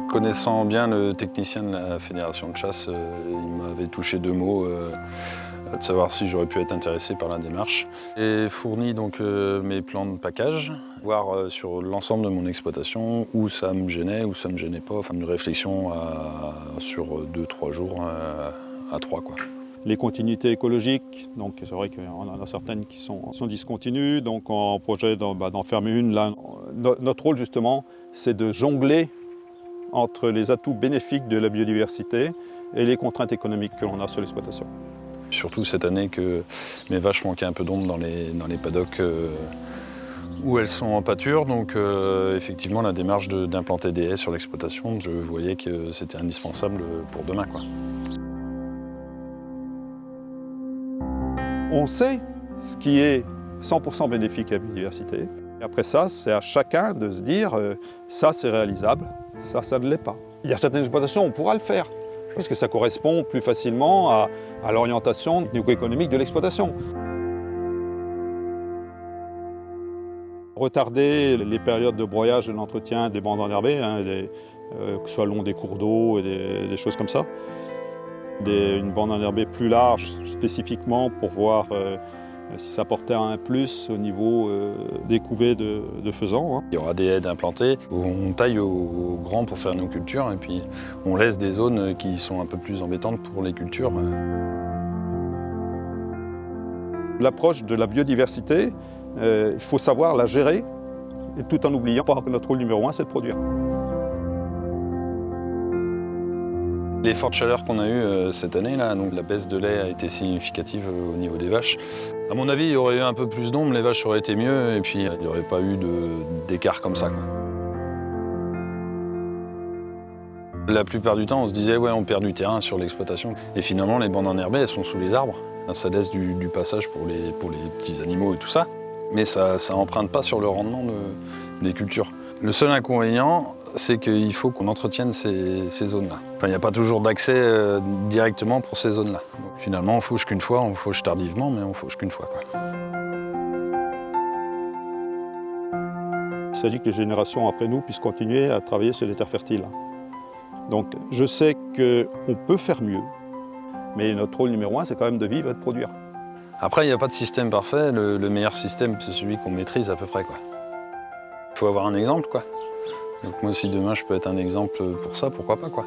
Connaissant bien le technicien de la fédération de chasse, il m'avait touché 2 mots, de savoir si j'aurais pu être intéressé par la démarche. J'ai fourni donc mes plans de package, voir sur l'ensemble de mon exploitation où ça me gênait, où ça me gênait pas, enfin une réflexion sur 2-3 jours à 3 quoi. Les continuités écologiques, donc c'est vrai qu'on en a certaines qui sont discontinues, donc on projette d'en fermer une là. Notre rôle justement, c'est de jongler entre les atouts bénéfiques de la biodiversité et les contraintes économiques que l'on a sur l'exploitation. Surtout cette année que mes vaches manquaient un peu d'ombre dans les paddocks où elles sont en pâture, donc effectivement la démarche d'implanter des haies sur l'exploitation, je voyais que c'était indispensable pour demain, quoi. On sait ce qui est 100% bénéfique à la biodiversité. Et après ça, c'est à chacun de se dire ça c'est réalisable, ça ne l'est pas. Il y a certaines exploitations où on pourra le faire, parce que ça correspond plus facilement à l'orientation économique de l'exploitation. Retarder les périodes de broyage et d'entretien des bandes enherbées, que ce soit le long des cours d'eau et des choses comme ça. Une bande enherbée plus large spécifiquement pour voir si ça apportait un plus au niveau des couvées de faisans. Il y aura des haies implantées, on taille au grand pour faire nos cultures et puis on laisse des zones qui sont un peu plus embêtantes pour les cultures. L'approche de la biodiversité, il faut savoir la gérer et tout en oubliant que notre rôle numéro 1 c'est de produire. Les fortes chaleurs qu'on a eues cette année, là, donc la baisse de lait a été significative au niveau des vaches. À mon avis, il y aurait eu un peu plus d'ombre, les vaches auraient été mieux et puis il n'y aurait pas eu d'écart comme ça, quoi. La plupart du temps, on se disait ouais, on perd du terrain sur l'exploitation. Et finalement, les bandes enherbées, elles sont sous les arbres. Ça laisse du passage pour les petits animaux et tout ça. Mais ça emprunte pas sur le rendement des cultures. Le seul inconvénient, c'est qu'il faut qu'on entretienne ces zones-là. Enfin, il n'y a pas toujours d'accès directement pour ces zones-là. Finalement, on fauche qu'une fois, on fauche tardivement, mais on fauche qu'une fois, quoi. Il s'agit que les générations après nous puissent continuer à travailler sur les terres fertiles. Donc je sais qu'on peut faire mieux, mais notre rôle numéro 1, c'est quand même de vivre et de produire. Après, il n'y a pas de système parfait. Le meilleur système, c'est celui qu'on maîtrise à peu près, quoi. Il faut avoir un exemple, quoi. Donc moi, si demain je peux être un exemple pour ça, pourquoi pas, quoi.